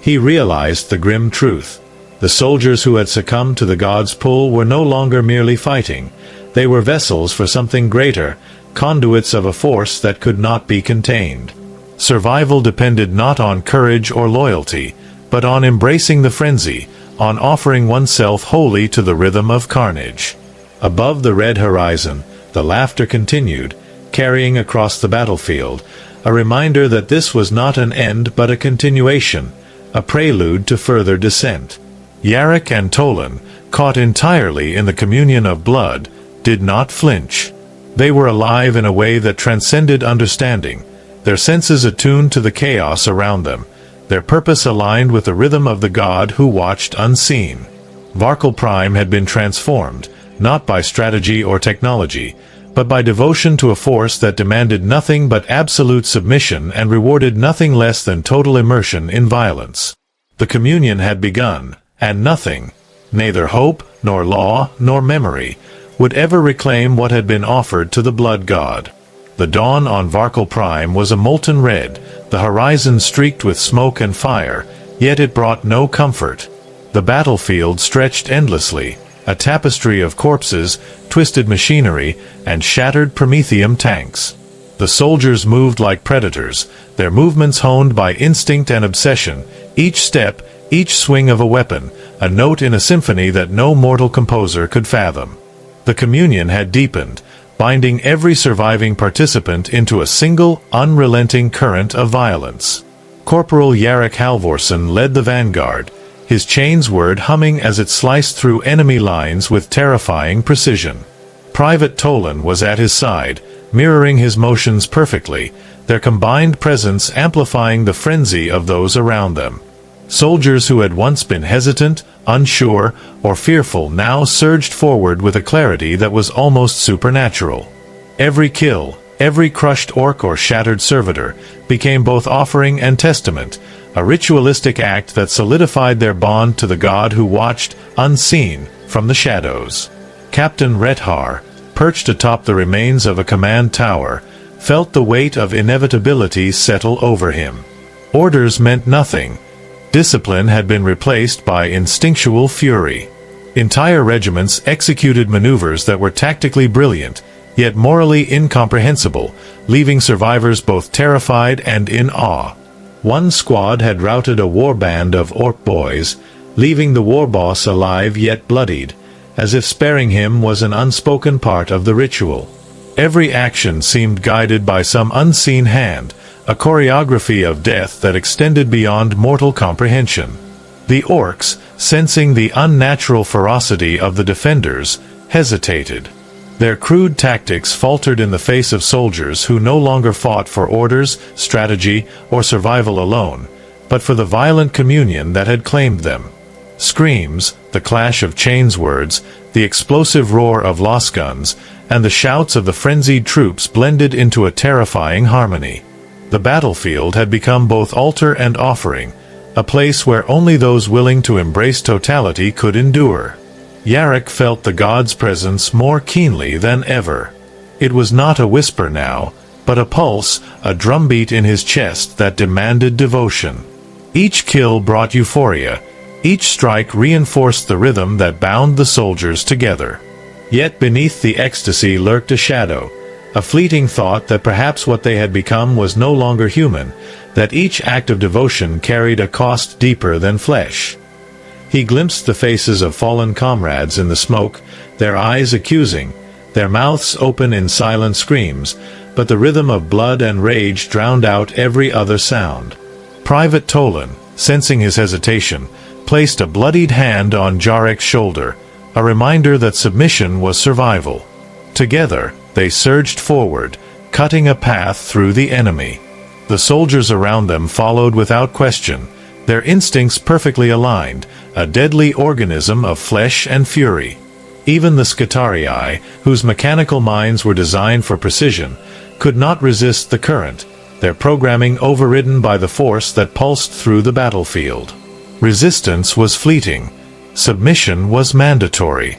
He realized the grim truth. The soldiers who had succumbed to the god's pull were no longer merely fighting. They were vessels for something greater, conduits of a force that could not be contained. Survival depended not on courage or loyalty, but on embracing the frenzy, on offering oneself wholly to the rhythm of carnage. Above the red horizon, the laughter continued, carrying across the battlefield, a reminder that this was not an end but a continuation, a prelude to further descent. Yarrick and Tolan, caught entirely in the communion of blood, did not flinch. They were alive in a way that transcended understanding, their senses attuned to the chaos around them, their purpose aligned with the rhythm of the god who watched unseen. Varkal Prime had been transformed, not by strategy or technology, but by devotion to a force that demanded nothing but absolute submission and rewarded nothing less than total immersion in violence. The communion had begun, and nothing, neither hope, nor law, nor memory, would ever reclaim what had been offered to the blood god. The dawn on Varkal Prime was a molten red, the horizon streaked with smoke and fire, yet it brought no comfort. The battlefield stretched endlessly, a tapestry of corpses, twisted machinery, and shattered Prometheum tanks. The soldiers moved like predators, their movements honed by instinct and obsession, each step, each swing of a weapon, a note in a symphony that no mortal composer could fathom. The communion had deepened, binding every surviving participant into a single, unrelenting current of violence. Corporal Jarek Halvorsen led the vanguard, his chain's word humming as it sliced through enemy lines with terrifying precision. Private Tolan was at his side, mirroring his motions perfectly, their combined presence amplifying the frenzy of those around them. Soldiers who had once been hesitant, unsure, or fearful now surged forward with a clarity that was almost supernatural. Every kill, every crushed orc or shattered servitor, became both offering and testament, a ritualistic act that solidified their bond to the god who watched, unseen, from the shadows. Captain Rethar, perched atop the remains of a command tower, felt the weight of inevitability settle over him. Orders meant nothing. Discipline had been replaced by instinctual fury. Entire regiments executed maneuvers that were tactically brilliant, yet morally incomprehensible, leaving survivors both terrified and in awe. One squad had routed a warband of orc boys, leaving the war boss alive yet bloodied, as if sparing him was an unspoken part of the ritual. Every action seemed guided by some unseen hand, a choreography of death that extended beyond mortal comprehension. The orcs, sensing the unnatural ferocity of the defenders, hesitated. Their crude tactics faltered in the face of soldiers who no longer fought for orders, strategy, or survival alone, but for the violent communion that had claimed them. Screams, the clash of chains words, the explosive roar of lost guns, and the shouts of the frenzied troops blended into a terrifying harmony. The battlefield had become both altar and offering, a place where only those willing to embrace totality could endure. Jarek felt the god's presence more keenly than ever. It was not a whisper now, but a pulse, a drumbeat in his chest that demanded devotion. Each kill brought euphoria. Each strike reinforced the rhythm that bound the soldiers together. Yet beneath the ecstasy lurked a shadow, a fleeting thought that perhaps what they had become was no longer human, that each act of devotion carried a cost deeper than flesh. He glimpsed the faces of fallen comrades in the smoke, their eyes accusing, their mouths open in silent screams, but the rhythm of blood and rage drowned out every other sound. Private Tolan, sensing his hesitation, placed a bloodied hand on Jarek's shoulder, a reminder that submission was survival. Together, they surged forward, cutting a path through the enemy. The soldiers around them followed without question, their instincts perfectly aligned, a deadly organism of flesh and fury. Even the Skitarii, whose mechanical minds were designed for precision, could not resist the current, their programming overridden by the force that pulsed through the battlefield. Resistance was fleeting. Submission was mandatory.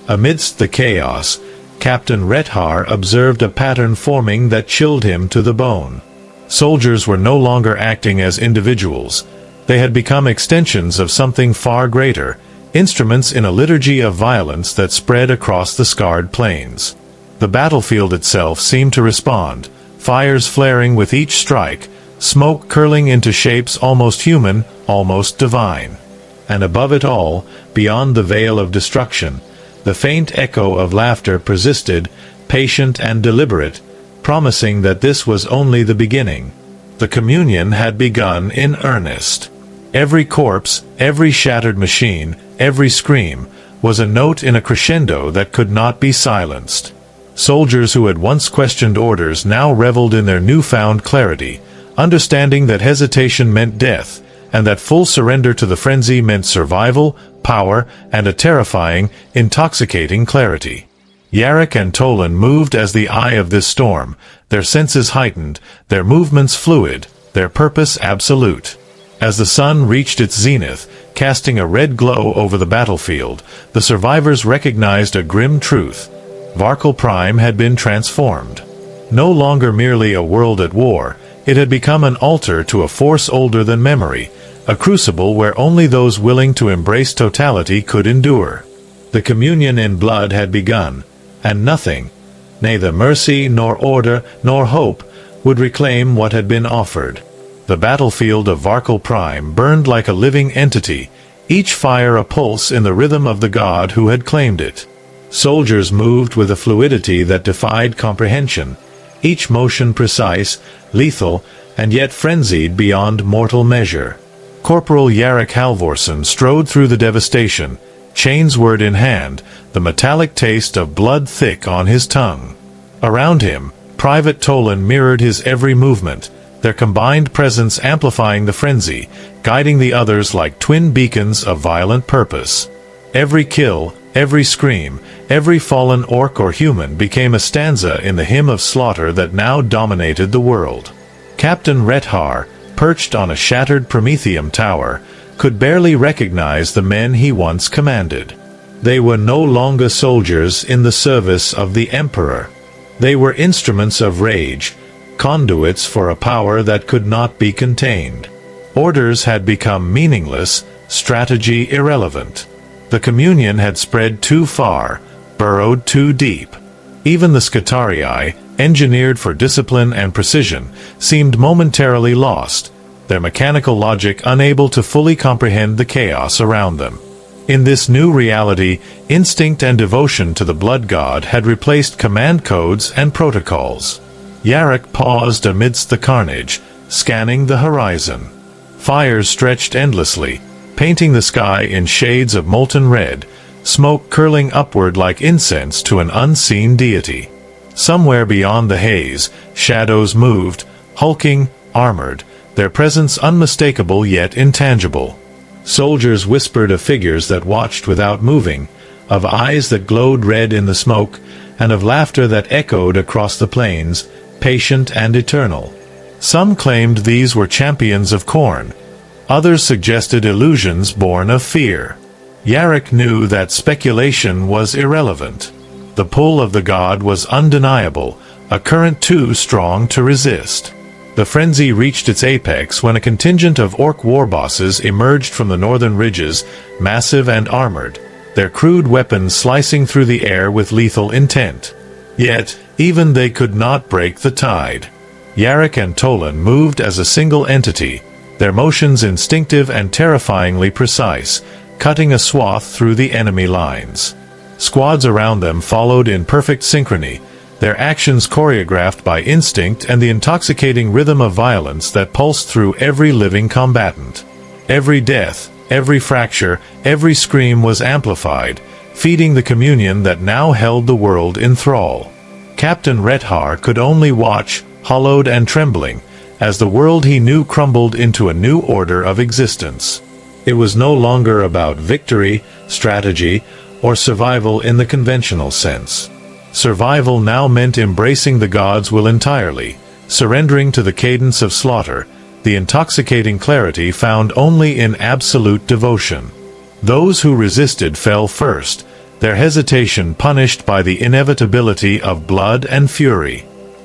Amidst the chaos, Captain Rethar observed a pattern forming that chilled him to the bone. Soldiers were no longer acting as individuals. They had become extensions of something far greater, instruments in a liturgy of violence that spread across the scarred plains. The battlefield itself seemed to respond, fires flaring with each strike, smoke curling into shapes almost human, almost divine. And above it all, beyond the veil of destruction, the faint echo of laughter persisted, patient and deliberate, promising that this was only the beginning. The communion had begun in earnest. Every corpse, every shattered machine, every scream, was a note in a crescendo that could not be silenced. Soldiers who had once questioned orders now reveled in their newfound clarity, understanding that hesitation meant death, and that full surrender to the frenzy meant survival, power, and a terrifying, intoxicating clarity. Jarek and Tolan moved as the eye of this storm, their senses heightened, their movements fluid, their purpose absolute. As the sun reached its zenith, casting a red glow over the battlefield, the survivors recognized a grim truth. Varkal Prime had been transformed. No longer merely a world at war, it had become an altar to a force older than memory, a crucible where only those willing to embrace totality could endure. The communion in blood had begun, and nothing, neither mercy nor order nor hope, would reclaim what had been offered. The battlefield of Varkal Prime burned like a living entity, each fire a pulse in the rhythm of the god who had claimed it. Soldiers moved with a fluidity that defied comprehension, each motion precise, lethal, and yet frenzied beyond mortal measure. Corporal Yarrick Halvorsen strode through the devastation, chainsword in hand, the metallic taste of blood thick on his tongue. Around him, Private Tolan mirrored his every movement, their combined presence amplifying the frenzy, guiding the others like twin beacons of violent purpose. Every kill, every scream, every fallen orc or human became a stanza in the hymn of slaughter that now dominated the world. Captain Rethar, perched on a shattered Prometheum tower, could barely recognize the men he once commanded. They were no longer soldiers in the service of the Emperor. They were instruments of rage, conduits for a power that could not be contained. Orders had become meaningless, strategy irrelevant. The communion had spread too far, burrowed too deep. Even the Scutarii, engineered for discipline and precision, seemed momentarily lost, their mechanical logic unable to fully comprehend the chaos around them. In this new reality, instinct and devotion to the blood god had replaced command codes and protocols. Yarrick paused amidst the carnage, scanning the horizon. Fires stretched endlessly, painting the sky in shades of molten red, smoke curling upward like incense to an unseen deity. Somewhere beyond the haze, shadows moved, hulking, armored, their presence unmistakable yet intangible. Soldiers whispered of figures that watched without moving, of eyes that glowed red in the smoke, and of laughter that echoed across the plains, patient and eternal. Some claimed these were champions of Khorne. Others suggested illusions born of fear. Yarrick knew that speculation was irrelevant. The pull of the god was undeniable, a current too strong to resist. The frenzy reached its apex when a contingent of orc war bosses emerged from the northern ridges, massive and armored, their crude weapons slicing through the air with lethal intent. Yet, even they could not break the tide. Yarrick and Tolan moved as a single entity, their motions instinctive and terrifyingly precise, cutting a swath through the enemy lines. Squads around them followed in perfect synchrony, their actions choreographed by instinct and the intoxicating rhythm of violence that pulsed through every living combatant. Every death, every fracture, every scream was amplified, feeding the communion that now held the world in thrall. Captain Rethar could only watch, hollowed and trembling, as the world he knew crumbled into a new order of existence. It was no longer about victory, strategy, or survival in the conventional sense. Survival now meant embracing the god's will entirely, surrendering to the cadence of slaughter, the intoxicating clarity found only in absolute devotion. Those who resisted fell first, their hesitation punished by the inevitability of blood and fury.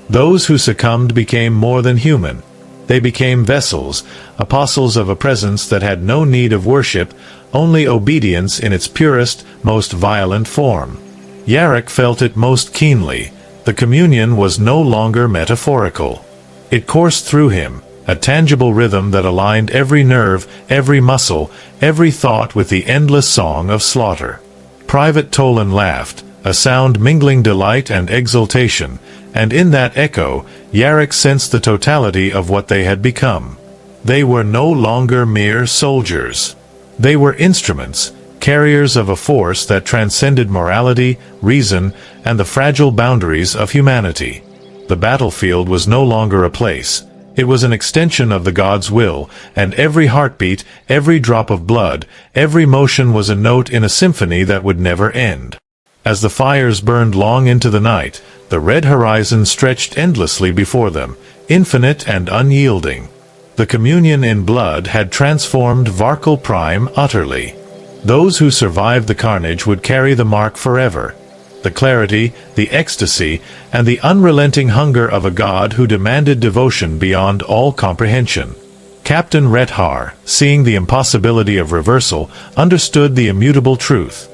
Those who succumbed became more than human. They became vessels, apostles of a presence that had no need of worship, only obedience in its purest, most violent form. Yarrick felt it most keenly. The communion was no longer metaphorical. It coursed through him, a tangible rhythm that aligned every nerve, every muscle, every thought with the endless song of slaughter. Private Tolan laughed, a sound mingling delight and exultation, and in that echo, Yarrick sensed the totality of what they had become. They were no longer mere soldiers. They were instruments, carriers of a force that transcended morality, reason, and the fragile boundaries of humanity. The battlefield was no longer a place. It was an extension of the god's will, and every heartbeat, every drop of blood, every motion was a note in a symphony that would never end. As the fires burned long into the night, the red horizon stretched endlessly before them, infinite and unyielding. The communion in blood had transformed Varkal Prime utterly. Those who survived the carnage would carry the mark forever. The clarity, the ecstasy, and the unrelenting hunger of a god who demanded devotion beyond all comprehension. Captain Rethar, seeing the impossibility of reversal, understood the immutable truth.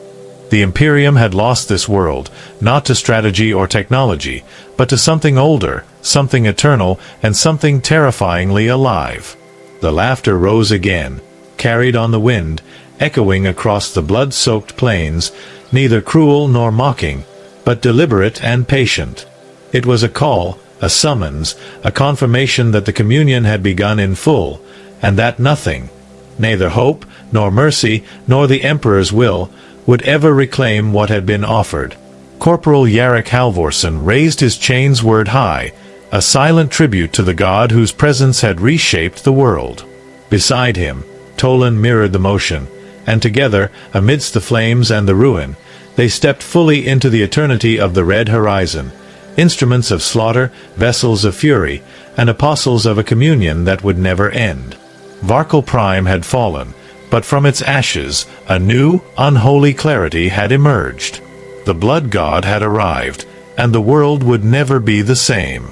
The Imperium had lost this world, not to strategy or technology, but to something older, something eternal, and something terrifyingly alive. The laughter rose again, carried on the wind, echoing across the blood-soaked plains, neither cruel nor mocking, but deliberate and patient. It was a call, a summons, a confirmation that the communion had begun in full, and that nothing, neither hope, nor mercy, nor the Emperor's will, would ever reclaim what had been offered. Corporal Yarrick Halvorsen raised his chain's word high, a silent tribute to the god whose presence had reshaped the world. Beside him, Toland mirrored the motion, and together, amidst the flames and the ruin, they stepped fully into the eternity of the red horizon, instruments of slaughter, vessels of fury, and apostles of a communion that would never end. Varkal Prime had fallen, but from its ashes a new, unholy clarity had emerged. The blood god had arrived, and the world would never be the same.